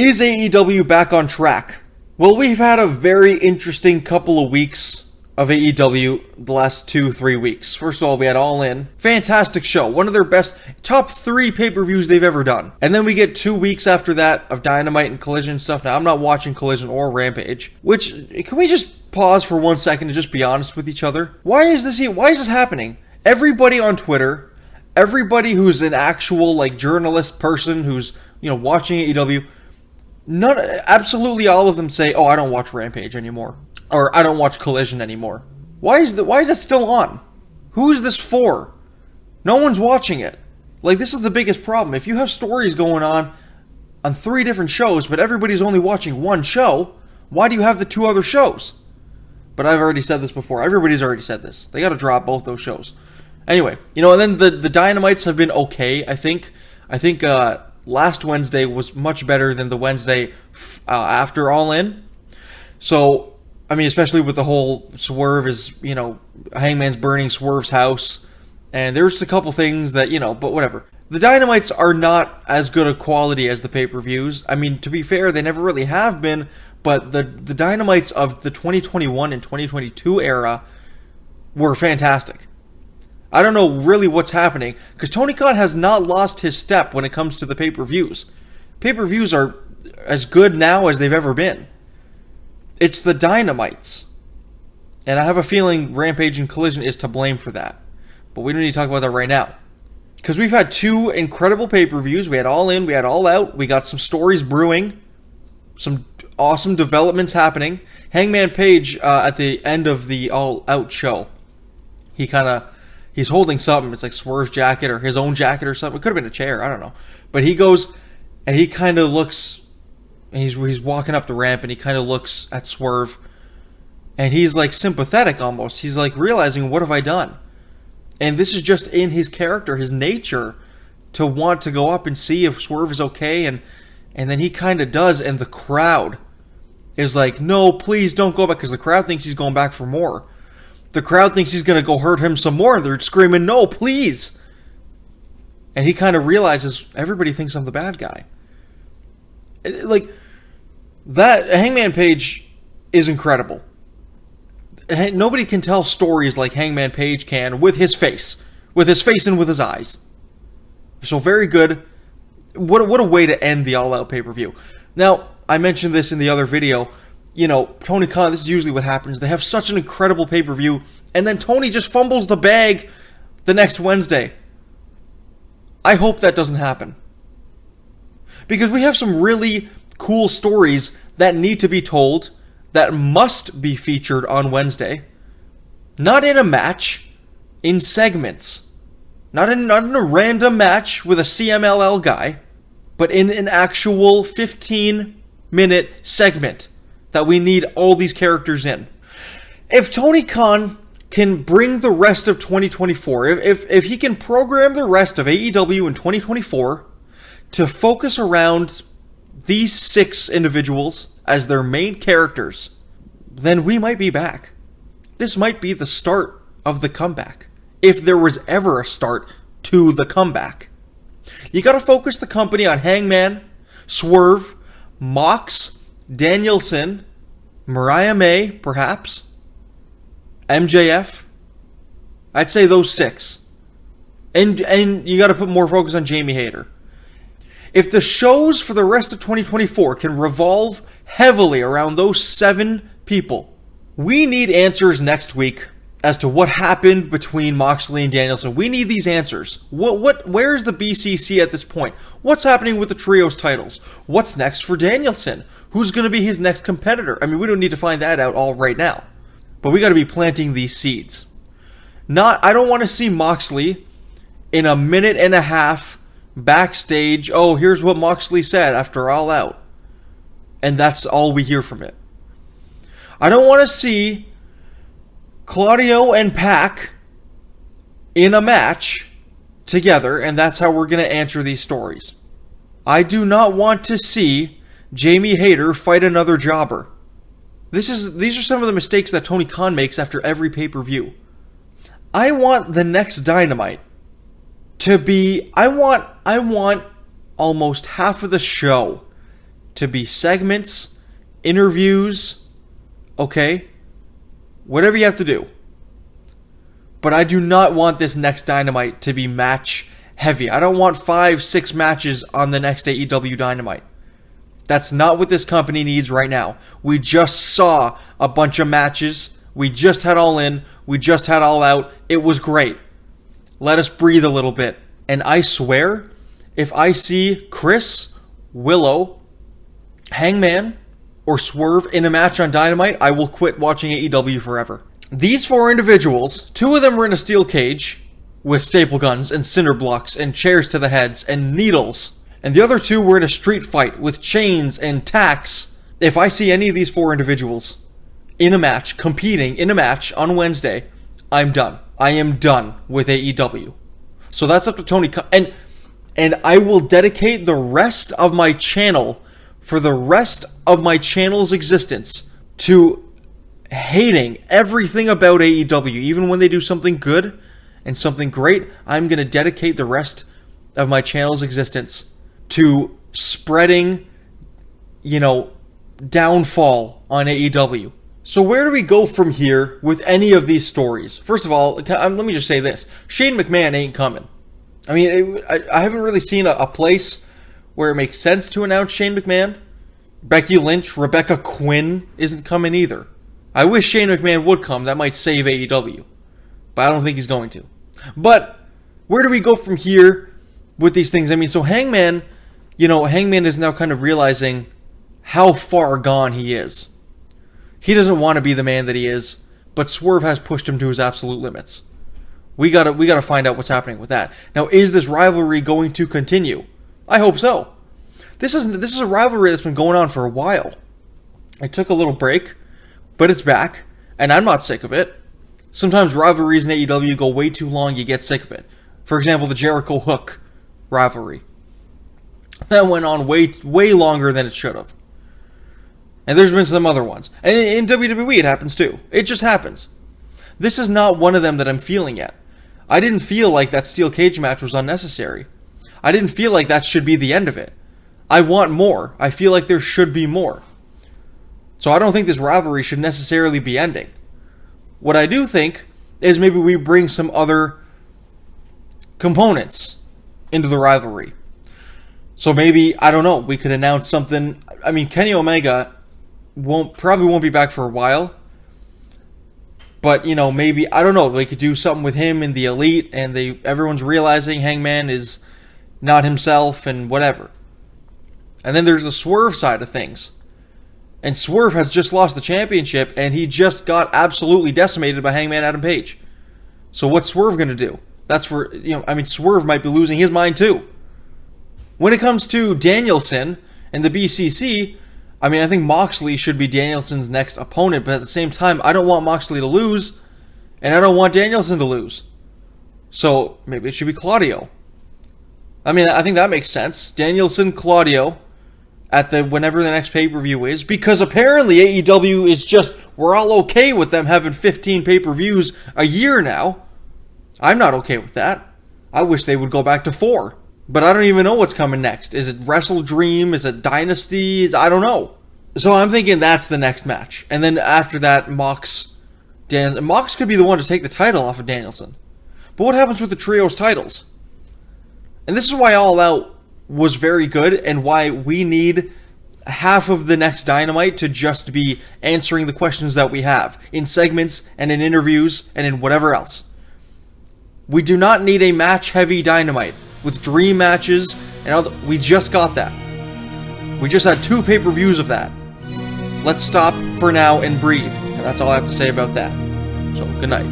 Is AEW back on track? Well, we've had a very interesting couple of weeks of AEW the last 2-3 weeks. First of all, we had All In. Fantastic show. One of their best, top 3 pay-per-views they've ever done. And then we get 2 weeks after that of Dynamite and Collision stuff. Now, I'm not watching Collision or Rampage. Which, can we just pause for 1 second and just be honest with each other? Why is this happening? Everybody on Twitter, everybody who's an actual, journalist person who's, watching AEW, absolutely all of them say, oh, I don't watch Rampage anymore. Or I don't watch Collision anymore. Why is that still on? Who is this for? No one's watching it. This is the biggest problem. If you have stories going on 3 different shows, but everybody's only watching one show, why do you have the 2 other shows? But I've already said this before. Everybody's already said this. They gotta drop both those shows. Anyway, and then the Dynamites have been okay, I think. Last Wednesday was much better than the Wednesday after All In. So, especially with the whole Swerve is, Hangman's burning Swerve's house. And there's a couple things that, but whatever. The Dynamites are not as good a quality as the pay-per-views. To be fair, they never really have been. But the Dynamites of the 2021 and 2022 era were fantastic. I don't know really what's happening, because Tony Khan has not lost his step when it comes to the pay-per-views. Pay-per-views are as good now as they've ever been. It's the Dynamites. And I have a feeling Rampage and Collision is to blame for that. But we don't need to talk about that right now. Because we've had 2 incredible pay-per-views. We had All In, we had All Out. We got some stories brewing. Some awesome developments happening. Hangman Page, at the end of the All Out show, he's holding something. It's like Swerve's jacket or his own jacket or something. It could have been a chair. I don't know. But he goes and he kind of looks. And he's walking up the ramp and he kind of looks at Swerve. And he's sympathetic almost. He's realizing, what have I done? And this is just in his character, his nature, to want to go up and see if Swerve is okay. And then he kind of does. And the crowd is like, no, please don't go back. Because the crowd thinks he's going back for more. The crowd thinks he's going to go hurt him some more, and they're screaming, no, please. And he kind of realizes, everybody thinks I'm the bad guy. That Hangman Page is incredible. Nobody can tell stories like Hangman Page can with his face. With his face and with his eyes. So very good. What a way to end the All Out pay-per-view. Now, I mentioned this in the other video. Tony Khan, this is usually what happens. They have such an incredible pay-per-view, and then Tony just fumbles the bag the next Wednesday. I hope that doesn't happen. Because we have some really cool stories that need to be told, that must be featured on Wednesday. Not in a match, in segments. Not in a random match with a CMLL guy, but in an actual 15-minute segment that we need all these characters in. If Tony Khan can bring the rest of 2024, if he can program the rest of AEW in 2024 to focus around these 6 individuals as their main characters, then we might be back. This might be the start of the comeback. If there was ever a start to the comeback. You gotta focus the company on Hangman, Swerve, Mox, Danielson, Mariah May, perhaps, MJF. I'd say those 6. And you got to put more focus on Jamie Hayter. If the shows for the rest of 2024 can revolve heavily around those 7 people, we need answers next week as to what happened between Moxley and Danielson. We need these answers. Where's the BCC at this point? What's happening with the trios titles? What's next for Danielson? Who's going to be his next competitor? We don't need to find that out all right now. But we got to be planting these seeds. I don't want to see Moxley in a minute and a half backstage. Oh, here's what Moxley said after All Out. And that's all we hear from it. I don't want to see Claudio and Pac in a match together, and that's how we're going to answer these stories. I do not want to see Jamie Hayter fight another jobber. These are some of the mistakes that Tony Khan makes after every pay-per-view. I want the next Dynamite to be... I want almost half of the show to be segments, interviews, okay? Whatever you have to do. But I do not want this next Dynamite to be match heavy. I don't want 5-6 matches on the next AEW Dynamite. That's not what this company needs right now. We just saw a bunch of matches. We just had All In. We just had All Out. It was great. Let us breathe a little bit. And I swear, if I see Chris, Willow, Hangman, or Swerve in a match on Dynamite, I will quit watching AEW forever. These 4 individuals, 2 of them were in a steel cage with staple guns and cinder blocks and chairs to the heads and needles. And the other 2 were in a street fight with chains and tacks. If I see any of these 4 individuals in a match, competing in a match on Wednesday, I'm done. I am done with AEW. So that's up to Tony Khan. And I will dedicate the rest of my channel, for the rest of my channel's existence, to hating everything about AEW. Even when they do something good and something great, I'm going to dedicate the rest of my channel's existence to spreading, downfall on AEW. So where do we go from here with any of these stories? First of all, let me just say this. Shane McMahon ain't coming. I mean, I haven't really seen a place where it makes sense to announce Shane McMahon. Becky Lynch, Rebecca Quinn isn't coming either. I wish Shane McMahon would come. That might save AEW. But I don't think he's going to. But where do we go from here with these things? I mean, so Hangman, Hangman is now kind of realizing how far gone he is. He doesn't want to be the man that he is, but Swerve has pushed him to his absolute limits. We gotta find out what's happening with that. Now, is this rivalry going to continue? I hope so. This is a rivalry that's been going on for a while. I took a little break, but it's back, and I'm not sick of it. Sometimes rivalries in AEW go way too long, you get sick of it. For example, the Jericho Hook rivalry. That went on way longer than it should have. And there's been some other ones. And in WWE it happens too. It just happens. This is not one of them that I'm feeling yet. I didn't feel like that steel cage match was unnecessary. I didn't feel like that should be the end of it. I want more. I feel like there should be more. So I don't think this rivalry should necessarily be ending. What I do think is maybe we bring some other components into the rivalry. So maybe, I don't know, we could announce something. I mean, Kenny Omega probably won't be back for a while. But, maybe, I don't know, they could do something with him in the Elite, and everyone's realizing Hangman is not himself and whatever. And then there's the Swerve side of things. And Swerve has just lost the championship, and he just got absolutely decimated by Hangman Adam Page. So what's Swerve going to do? That's for, Swerve might be losing his mind too. When it comes to Danielson and the BCC, I think Moxley should be Danielson's next opponent, but at the same time, I don't want Moxley to lose, and I don't want Danielson to lose. So maybe it should be Claudio. I think that makes sense. Danielson, Claudio, at whenever the next pay-per-view is, because apparently AEW is just, we're all okay with them having 15 pay-per-views a year now. I'm not okay with that. I wish they would go back to 4. But I don't even know what's coming next. Is it Wrestle Dream? Is it Dynasty? I don't know. So I'm thinking that's the next match. And then after that, Mox could be the one to take the title off of Danielson. But what happens with the trios titles? And this is why All Out was very good, and why we need half of the next Dynamite to just be answering the questions that we have in segments and in interviews and in whatever else. We do not need a match-heavy Dynamite with dream matches and all. We just got that. We just had 2 pay-per-views of that. Let's stop for now and breathe. And that's all I have to say about that. So, good night.